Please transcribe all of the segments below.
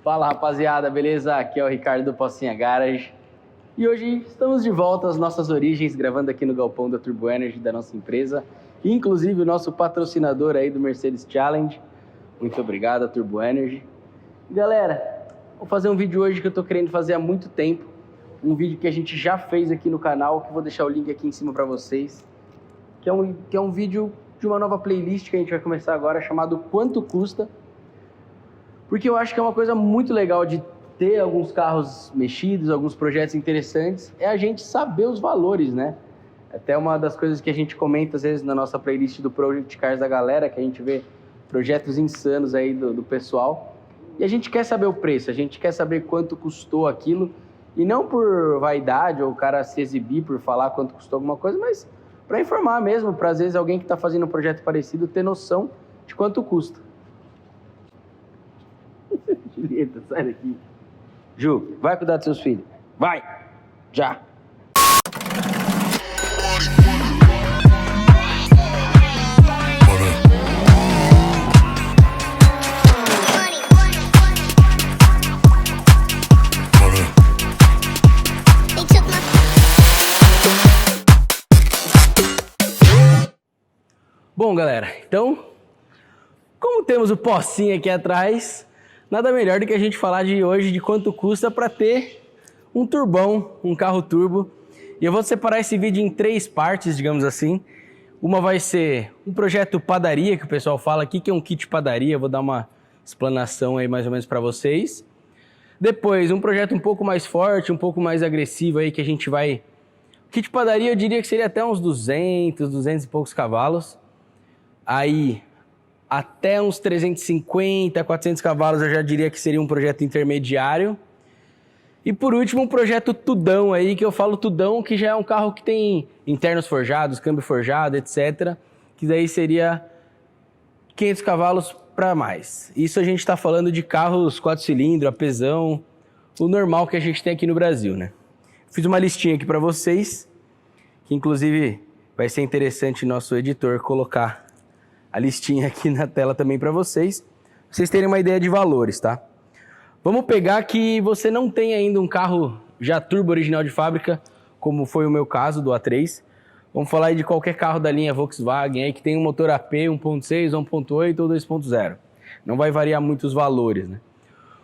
Fala rapaziada, beleza? Aqui é o Ricardo do Pocinha Garage e hoje estamos de volta às nossas origens, gravando aqui no galpão da Turbo Energy da nossa empresa, inclusive o nosso patrocinador aí do Mercedes Challenge. Muito obrigado a Turbo Energy. Galera, vou fazer um vídeo hoje que eu tô querendo fazer há muito tempo, um vídeo que a gente já fez aqui no canal, que eu vou deixar o link aqui em cima para vocês, que é um vídeo de uma nova playlist que a gente vai começar agora, chamado Quanto Custa? Porque eu acho que é uma coisa muito legal de ter alguns carros mexidos, alguns projetos interessantes, é a gente saber os valores, né? Até uma das coisas que a gente comenta às vezes na nossa playlist do Project Cars da galera, que a gente vê projetos insanos aí do pessoal, e a gente quer saber o preço, a gente quer saber quanto custou aquilo, e não por vaidade ou o cara se exibir por falar quanto custou alguma coisa, mas para informar mesmo, para às vezes alguém que está fazendo um projeto parecido ter noção de quanto custa. Julieta, sai daqui. Ju, vai cuidar dos seus filhos. Vai! Já! Bom, galera, então, como temos o Pocinha aqui atrás, nada melhor do que a gente falar de hoje de quanto custa para ter um turbão, um carro turbo. E eu vou separar esse vídeo em 3 partes, digamos assim. Uma vai ser um projeto padaria, que o pessoal fala aqui, que é um kit padaria. Eu vou dar uma explanação aí mais ou menos para vocês. Depois, um projeto um pouco mais forte, um pouco mais agressivo aí, que a gente vai... Kit padaria eu diria que seria até uns 200 e poucos cavalos. Aí, até uns 350, 400 cavalos eu já diria que seria um projeto intermediário. E por último, um projeto tudão aí, que eu falo tudão, que já é um carro que tem internos forjados, câmbio forjado, etc. Que daí seria 500 cavalos para mais. Isso a gente está falando de carros 4 cilindros, apesão, o normal que a gente tem aqui no Brasil, né? Fiz uma listinha aqui para vocês, que inclusive vai ser interessante nosso editor colocar a listinha aqui na tela também para vocês terem uma ideia de valores, tá? Vamos pegar que você não tem ainda um carro já turbo original de fábrica, como foi o meu caso do A3. Vamos falar aí de qualquer carro da linha Volkswagen aí que tem um motor AP 1.6, 1.8 ou 2.0. Não vai variar muito os valores, né?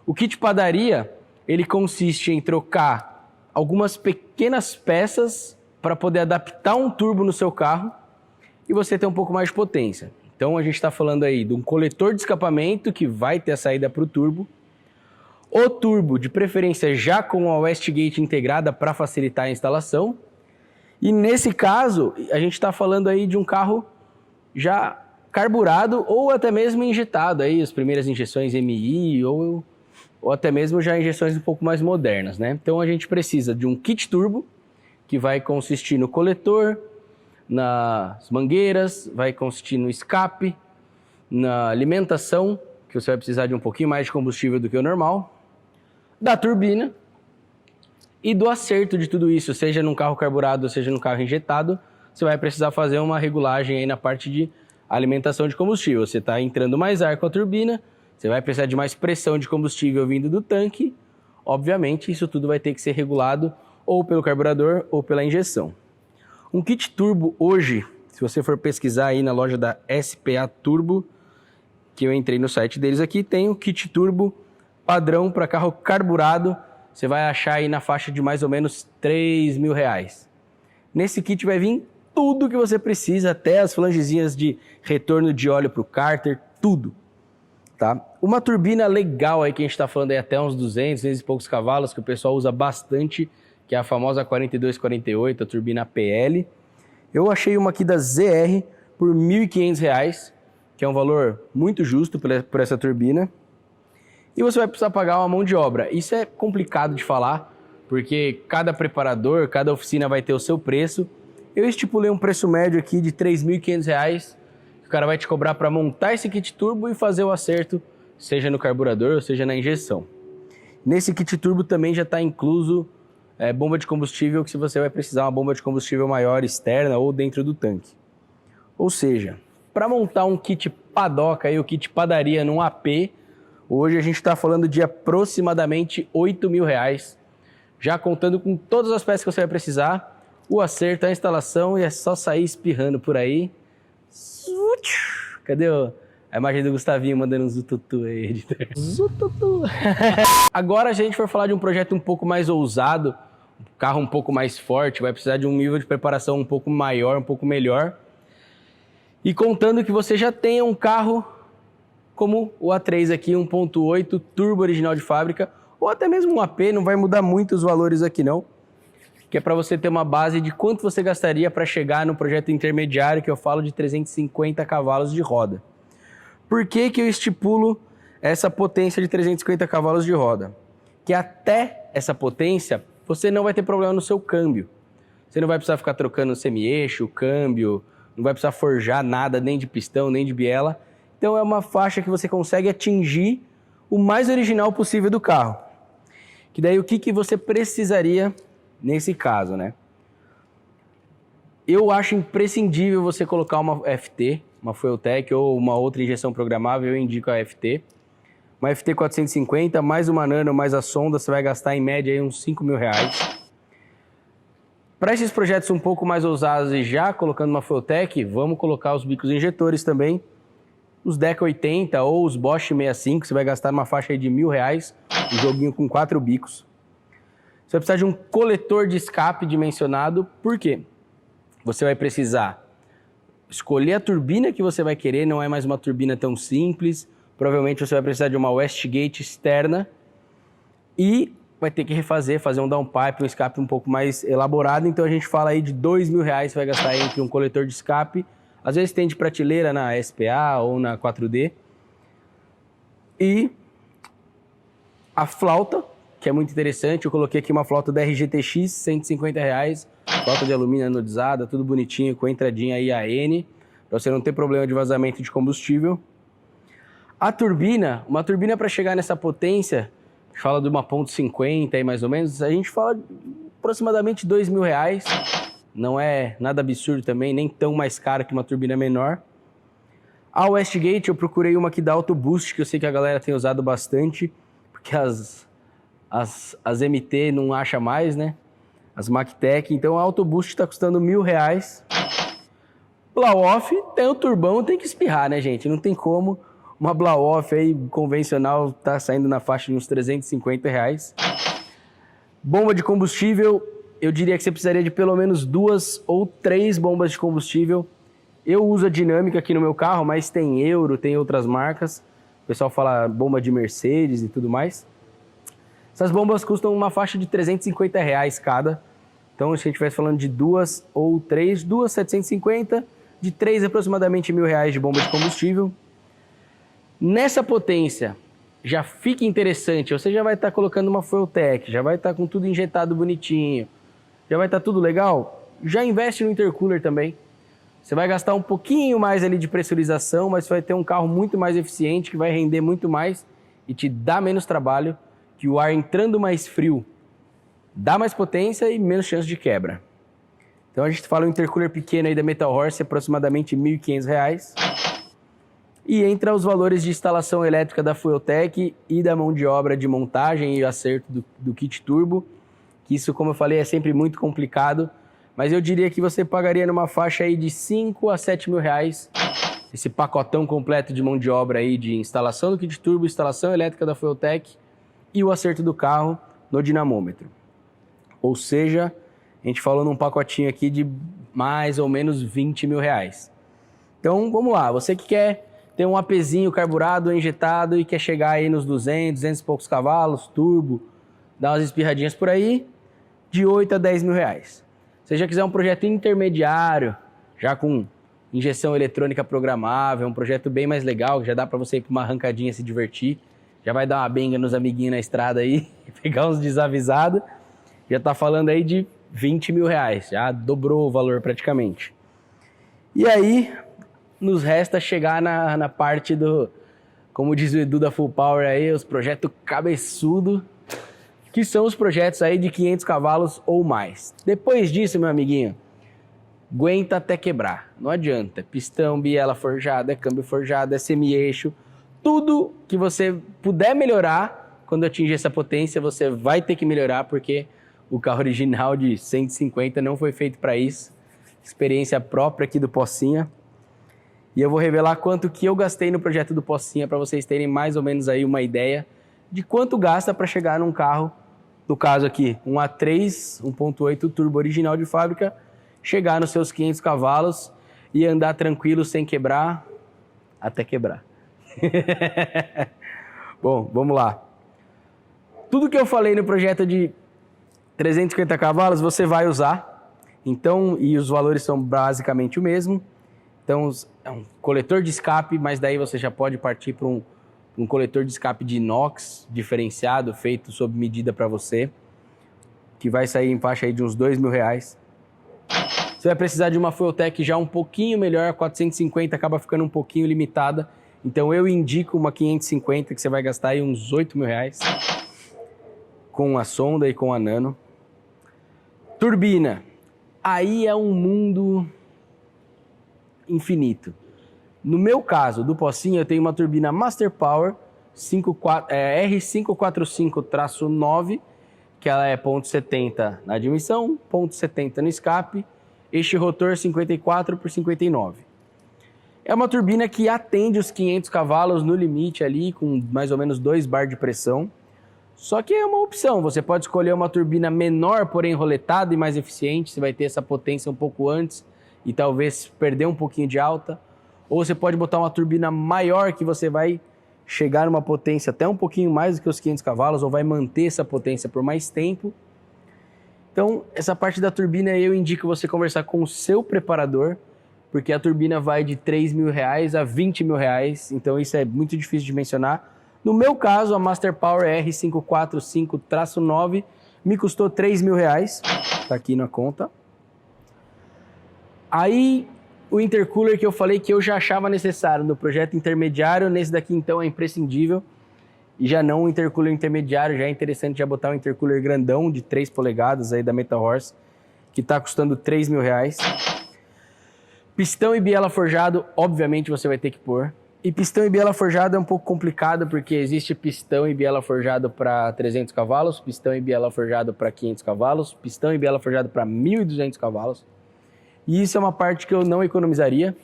O kit padaria, ele consiste em trocar algumas pequenas peças para poder adaptar um turbo no seu carro e você ter um pouco mais de potência. Então a gente está falando aí de um coletor de escapamento que vai ter a saída para o turbo. O turbo, de preferência já com a Westgate integrada para facilitar a instalação. E nesse caso, a gente está falando aí de um carro já carburado ou até mesmo injetado. Aí as primeiras injeções MI ou até mesmo já injeções um pouco mais modernas, né? Então a gente precisa de um kit turbo que vai consistir no coletor, nas mangueiras, vai consistir no escape, na alimentação, que você vai precisar de um pouquinho mais de combustível do que o normal, da turbina e do acerto de tudo isso, seja num carro carburado, seja num carro injetado, você vai precisar fazer uma regulagem aí na parte de alimentação de combustível. Você está entrando mais ar com a turbina, você vai precisar de mais pressão de combustível vindo do tanque, obviamente isso tudo vai ter que ser regulado ou pelo carburador ou pela injeção. Um kit turbo hoje, se você for pesquisar aí na loja da SPA Turbo, que eu entrei no site deles aqui, tem o kit turbo padrão para carro carburado, você vai achar aí na faixa de mais ou menos R$3.000. Nesse kit vai vir tudo que você precisa, até as flangezinhas de retorno de óleo para o cárter, tudo. Tá? Uma turbina legal aí que a gente está falando aí até uns 200 e poucos cavalos, que o pessoal usa bastante, que é a famosa 4248, a turbina PL. Eu achei uma aqui da ZR por R$1.500, que é um valor muito justo por essa turbina. E você vai precisar pagar uma mão de obra. Isso é complicado de falar, porque cada preparador, cada oficina vai ter o seu preço. Eu estipulei um preço médio aqui de R$3.500, que o cara vai te cobrar para montar esse kit turbo e fazer o acerto, seja no carburador ou seja na injeção. Nesse kit turbo também já está incluso bomba de combustível, que se você vai precisar uma bomba de combustível maior externa ou dentro do tanque. Ou seja, para montar um kit padoca, aí, o kit padaria num AP, Hoje a gente está falando de aproximadamente R$ 8.000, já contando com todas as peças que você vai precisar, o acerto, a instalação, e é só sair espirrando por aí. Cadê a imagem do Gustavinho mandando um zututu aí, editor? Zututu! Agora a gente vai falar de um projeto um pouco mais ousado, um carro um pouco mais forte, vai precisar de um nível de preparação um pouco maior, um pouco melhor. E contando que você já tenha um carro como o A3 aqui, 1.8, turbo original de fábrica, ou até mesmo um AP, não vai mudar muito os valores aqui não, que é para você ter uma base de quanto você gastaria para chegar no projeto intermediário, que eu falo de 350 cavalos de roda. Por que que eu estipulo essa potência de 350 cavalos de roda? Que até essa potência, você não vai ter problema no seu câmbio. Você não vai precisar ficar trocando semi-eixo, câmbio, não vai precisar forjar nada, nem de pistão, nem de biela. Então é uma faixa que você consegue atingir o mais original possível do carro. Que daí o que você precisaria nesse caso, né? Eu acho imprescindível você colocar uma FT, uma Fueltech ou uma outra injeção programável, eu indico a FT. Uma FT 450, mais uma Nano, mais a sonda, você vai gastar em média aí uns R$ 5.000. Para esses projetos um pouco mais ousados e já colocando uma Fueltech, vamos colocar os bicos injetores também. Os Deca 80 ou os Bosch 65, você vai gastar numa faixa aí de R$ 1.000, um joguinho com 4 bicos. Você vai precisar de um coletor de escape dimensionado, por quê? Você vai precisar escolher a turbina que você vai querer, não é mais uma turbina tão simples, provavelmente você vai precisar de uma Westgate externa e vai ter que refazer, fazer um downpipe, um escape um pouco mais elaborado, então a gente fala aí de R$ 2.000, você vai gastar aí entre um coletor de escape, às vezes tem de prateleira na SPA ou na 4D, e a flauta, que é muito interessante, eu coloquei aqui uma flauta da RGTX, R$ 150, flauta de alumínio anodizada, tudo bonitinho, com entradinha aí AN, para você não ter problema de vazamento de combustível. A turbina, uma turbina para chegar nessa potência, a gente fala de uma 1.50 aí mais ou menos, a gente fala de aproximadamente R$ 2.000, não é nada absurdo também, nem tão mais caro que uma turbina menor. A Westgate eu procurei uma que dá Auto Boost, que eu sei que a galera tem usado bastante, porque as MT não acha mais, né? As Mactech, então a Auto Boost está custando R$ 1.000. Blow-off, tem o turbão, tem que espirrar, né, gente? Não tem como. Uma blow-off aí convencional tá saindo na faixa de uns R$ 350. Bomba de combustível, eu diria que você precisaria de pelo menos 2 ou 3 bombas de combustível. Eu uso a dinâmica aqui no meu carro, mas tem Euro, tem outras marcas. O pessoal fala bomba de Mercedes e tudo mais. Essas bombas custam uma faixa de R$ 350 cada. Então, se a gente estivesse falando de 2 ou 3, 2, 750, de 3 aproximadamente R$ 1.000 de bomba de combustível. Nessa potência, já fica interessante, você já vai estar colocando uma Fueltech, já vai estar com tudo injetado bonitinho, já vai estar tudo legal, já investe no intercooler também. Você vai gastar um pouquinho mais ali de pressurização, mas você vai ter um carro muito mais eficiente, que vai render muito mais e te dá menos trabalho, que o ar entrando mais frio dá mais potência e menos chance de quebra. Então a gente fala um intercooler pequeno aí da Metal Horse, aproximadamente R$ 1.500. E entra os valores de instalação elétrica da Fueltech e da mão de obra de montagem e acerto do kit turbo, que isso, como eu falei, é sempre muito complicado, mas eu diria que você pagaria numa faixa aí de 5 a 7 mil reais esse pacotão completo de mão de obra aí de instalação do kit turbo, instalação elétrica da Fueltech e o acerto do carro no dinamômetro. Ou seja, a gente falou num pacotinho aqui de mais ou menos 20 mil reais. Então, vamos lá, você que quer ter um APzinho carburado, injetado e quer chegar aí nos 200 e poucos cavalos, turbo, dar umas espirradinhas por aí, de 8 a 10 mil reais. Se você já quiser um projeto intermediário, já com injeção eletrônica programável, um projeto bem mais legal, que já dá para você ir para uma arrancadinha se divertir, já vai dar uma benga nos amiguinhos na estrada aí, pegar uns desavisados, já tá falando aí de 20 mil reais, já dobrou o valor praticamente. E aí, nos resta chegar na parte do, como diz o Edu da Full Power aí, os projetos cabeçudo, que são os projetos aí de 500 cavalos ou mais. Depois disso, meu amiguinho, aguenta até quebrar, não adianta. Pistão, biela forjada, é câmbio forjado, é semi-eixo, tudo que você puder melhorar, quando atingir essa potência, você vai ter que melhorar, porque o carro original de 150 não foi feito para isso. Experiência própria aqui do Pocinha. E eu vou revelar quanto que eu gastei no projeto do Pocinha, para vocês terem mais ou menos aí uma ideia de quanto gasta para chegar num carro, no caso aqui, um A3 1.8 turbo original de fábrica, chegar nos seus 500 cavalos e andar tranquilo sem quebrar, até quebrar. Bom, vamos lá. Tudo que eu falei no projeto de 350 cavalos você vai usar. Então, e os valores são basicamente o mesmo. Então, é um coletor de escape, mas daí você já pode partir para um coletor de escape de inox diferenciado, feito sob medida para você, que vai sair em faixa aí de uns R$2.000. Você vai precisar de uma Fueltech já um pouquinho melhor, 450 acaba ficando um pouquinho limitada. Então eu indico uma 550 que você vai gastar aí uns R$8.000 com a sonda e com a nano. Turbina. Aí é um mundo infinito. No meu caso, do Pocinho, eu tenho uma turbina Master Power R545-9, que ela é 0.70 na admissão, 0.70 no escape, eixo rotor 54 por 59. É uma turbina que atende os 500 cavalos no limite ali, com mais ou menos 2 bar de pressão. Só que é uma opção, você pode escolher uma turbina menor, porém roletada e mais eficiente, você vai ter essa potência um pouco antes e talvez perder um pouquinho de alta. Ou você pode botar uma turbina maior que você vai chegar numa potência até um pouquinho mais do que os 500 cavalos, ou vai manter essa potência por mais tempo. Então, essa parte da turbina eu indico você conversar com o seu preparador, porque a turbina vai de R$3.000 a R$20.000, então isso é muito difícil de mencionar. No meu caso, a Master Power R545-9 me custou R$3.000, tá aqui na conta. Aí, o intercooler que eu falei que eu já achava necessário no projeto intermediário, nesse daqui então é imprescindível. E já não o intercooler intermediário, já é interessante já botar um intercooler grandão de 3 polegadas aí da Metal Horse, que tá custando R$3.000. Pistão e biela forjado, obviamente você vai ter que pôr. E pistão e biela forjado é um pouco complicado, porque existe pistão e biela forjado para 300 cavalos, pistão e biela forjado para 500 cavalos, pistão e biela forjado para 1.200 cavalos. E isso é uma parte que eu não economizaria.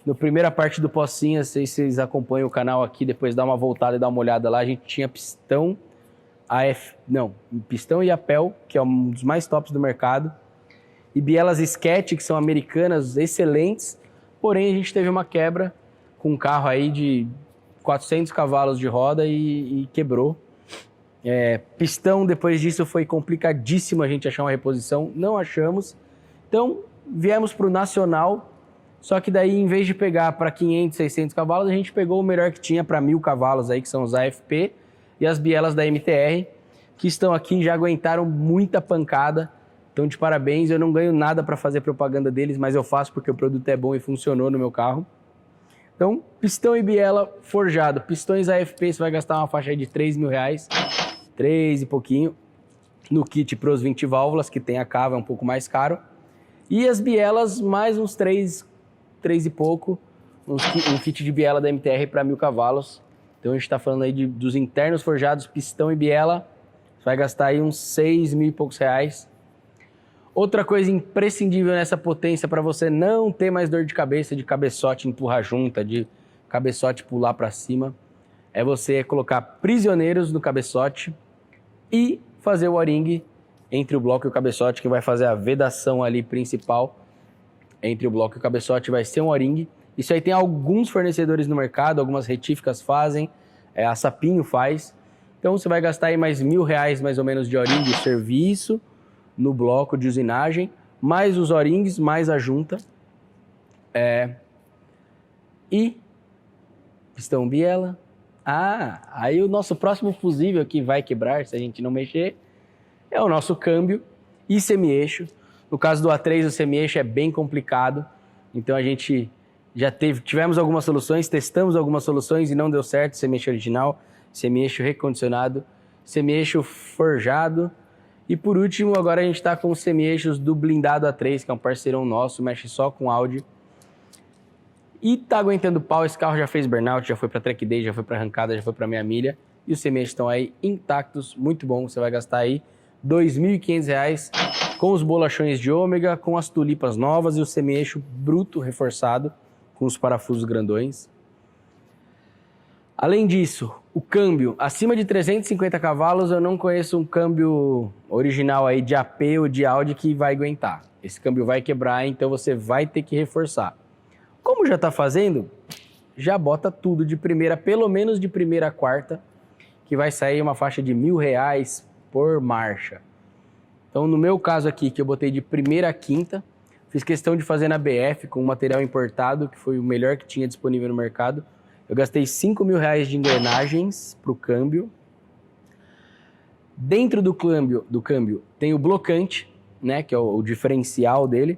Na primeira parte do Pocinha, se vocês acompanham o canal aqui, depois dá uma voltada e dá uma olhada lá, a gente tinha pistão pistão e apel, que é um dos mais tops do mercado. E bielas Sketch, que são americanas, excelentes, porém a gente teve uma quebra com um carro aí de 400 cavalos de roda e quebrou. Pistão, depois disso, foi complicadíssimo a gente achar uma reposição, não achamos. Então, viemos para o nacional, só que daí, em vez de pegar para 500, 600 cavalos, a gente pegou o melhor que tinha para 1.000 cavalos, aí, que são os AFP e as bielas da MTR, que estão aqui e já aguentaram muita pancada. Então, de parabéns, eu não ganho nada para fazer propaganda deles, mas eu faço porque o produto é bom e funcionou no meu carro. Então, pistão e biela forjado. Pistões AFP, você vai gastar uma faixa aí de R$3.000, 3 e pouquinho, no kit para os 20 válvulas, que tem a cava, é um pouco mais caro. E as bielas, mais uns 3 e pouco, um kit de biela da MTR para 1.000 cavalos. Então, a gente está falando aí dos internos forjados, pistão e biela, você vai gastar aí uns 6.000 e poucos reais. Outra coisa imprescindível nessa potência para você não ter mais dor de cabeça, de cabeçote empurrar junta, de cabeçote pular para cima, é você colocar prisioneiros no cabeçote e fazer o O-ring entre o bloco e o cabeçote, que vai fazer a vedação ali principal entre o bloco e o cabeçote, vai ser um O-ring. Isso aí tem alguns fornecedores no mercado, algumas retíficas fazem, a Sapinho faz. Então você vai gastar aí mais R$1.000 mais ou menos de O-ring de serviço no bloco de usinagem, mais os O-rings, mais a junta. E pistão biela. Aí o nosso próximo fusível que vai quebrar se a gente não mexer é o nosso câmbio e semi-eixo. No caso do A3, o semi-eixo é bem complicado, então a gente já tivemos algumas soluções, testamos algumas soluções e não deu certo. Semi-eixo original, semi-eixo recondicionado, semi-eixo forjado. E por último, agora a gente está com os semi-eixos do blindado A3, que é um parceirão nosso, mexe só com áudio. E tá aguentando pau, esse carro já fez burnout, já foi para track day, já foi para arrancada, já foi para meia milha. E os semi-eixos estão aí intactos, muito bom. Você vai gastar aí R$ 2.500 com os bolachões de ômega, com as tulipas novas e o semi-eixo bruto reforçado com os parafusos grandões. Além disso, o câmbio acima de 350 cavalos, eu não conheço um câmbio original aí de AP ou de Audi que vai aguentar. Esse câmbio vai quebrar, então você vai ter que reforçar. Como já está fazendo, já bota tudo de primeira, pelo menos de primeira a quarta, que vai sair uma faixa de R$ 1.000 por marcha. Então, no meu caso aqui, que eu botei de primeira a quinta, fiz questão de fazer na BF com material importado, que foi o melhor que tinha disponível no mercado. Eu gastei R$ 5.000 de engrenagens para o câmbio. Dentro do câmbio tem o blocante, né, que é o diferencial dele.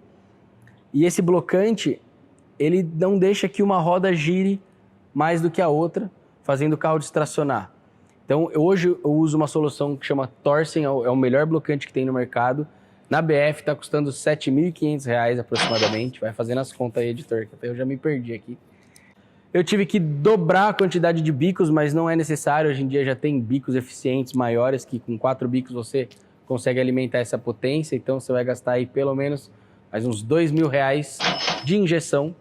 E esse blocante, ele não deixa que uma roda gire mais do que a outra, fazendo o carro distracionar. Então, hoje eu uso uma solução que chama Torsen, é o melhor blocante que tem no mercado. Na BF está custando R$ 7.500 aproximadamente. Vai fazendo as contas aí, editor, que até eu já me perdi aqui. Eu tive que dobrar a quantidade de bicos, mas não é necessário. Hoje em dia já tem bicos eficientes maiores, que com 4 bicos você consegue alimentar essa potência. Então você vai gastar aí pelo menos mais uns R$ 2.000 de injeção.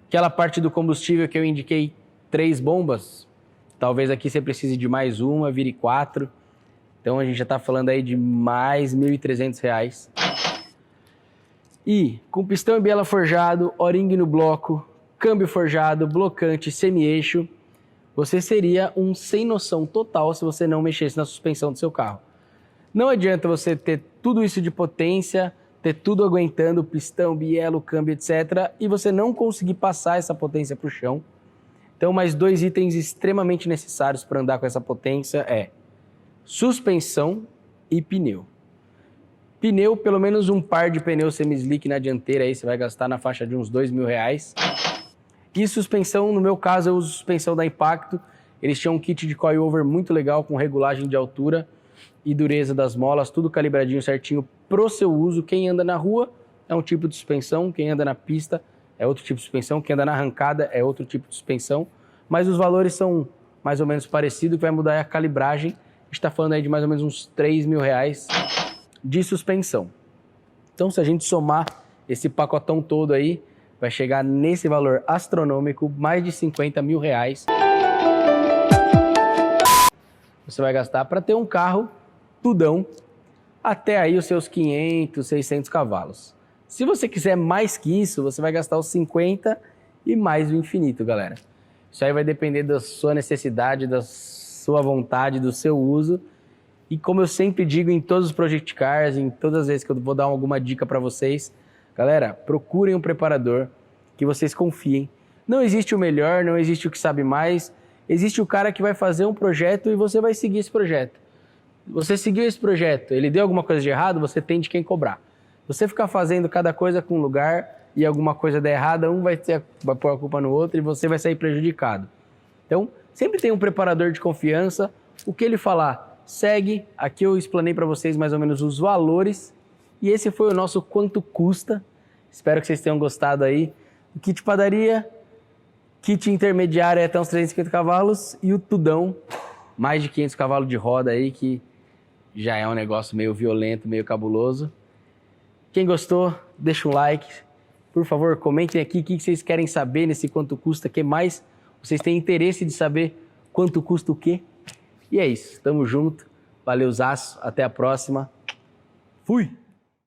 Aquela parte do combustível que eu indiquei 3 bombas, talvez aqui você precise de mais uma, vire 4. Então a gente já está falando aí de mais R$ 1.300. E com pistão e biela forjado, O-ring no bloco, câmbio forjado, blocante, semi-eixo, você seria um sem noção total se você não mexesse na suspensão do seu carro. Não adianta você ter tudo isso de potência, ter tudo aguentando, pistão, bielo, câmbio, etc. e você não conseguir passar essa potência para o chão. Então, mais 2 itens extremamente necessários para andar com essa potência é suspensão e pneu. Pneu, pelo menos um par de pneus semi-slick na dianteira, aí você vai gastar na faixa de uns R$ 2.000. E suspensão, no meu caso, eu uso suspensão da Impacto. Eles tinham um kit de coilover muito legal, com regulagem de altura e dureza das molas, tudo calibradinho certinho pro seu uso. Quem anda na rua é um tipo de suspensão, quem anda na pista é outro tipo de suspensão, quem anda na arrancada é outro tipo de suspensão, mas os valores são mais ou menos parecidos, que vai mudar é a calibragem. A gente está falando aí de mais ou menos uns R$ 3.000 de suspensão. Então, se a gente somar esse pacotão todo aí, vai chegar nesse valor astronômico, mais de R$ 50.000. Você vai gastar para ter um carro tudão, até aí os seus 500, 600 cavalos. Se você quiser mais que isso, você vai gastar os 50 e mais o infinito, galera. Isso aí vai depender da sua necessidade, da sua vontade, do seu uso. E como eu sempre digo em todos os Project Cars, em todas as vezes que eu vou dar alguma dica para vocês, galera, procurem um preparador que vocês confiem. Não existe o melhor, não existe o que sabe mais. Existe o cara que vai fazer um projeto e você vai seguir esse projeto. Você seguiu esse projeto, ele deu alguma coisa de errado, você tem de quem cobrar. Você ficar fazendo cada coisa com um lugar e alguma coisa der errada, um vai pôr a culpa no outro e você vai sair prejudicado. Então, sempre tem um preparador de confiança. O que ele falar, segue. Aqui eu explanei para vocês mais ou menos os valores. E esse foi o nosso quanto custa. Espero que vocês tenham gostado aí. O kit padaria, kit intermediário é até uns 350 cavalos e o tudão, mais de 500 cavalos de roda aí, que já é um negócio meio violento, meio cabuloso. Quem gostou, deixa um like. Por favor, comentem aqui o que vocês querem saber nesse quanto custa, o que mais vocês têm interesse de saber quanto custa o quê. E é isso, tamo junto, valeuzaço, até a próxima. Fui!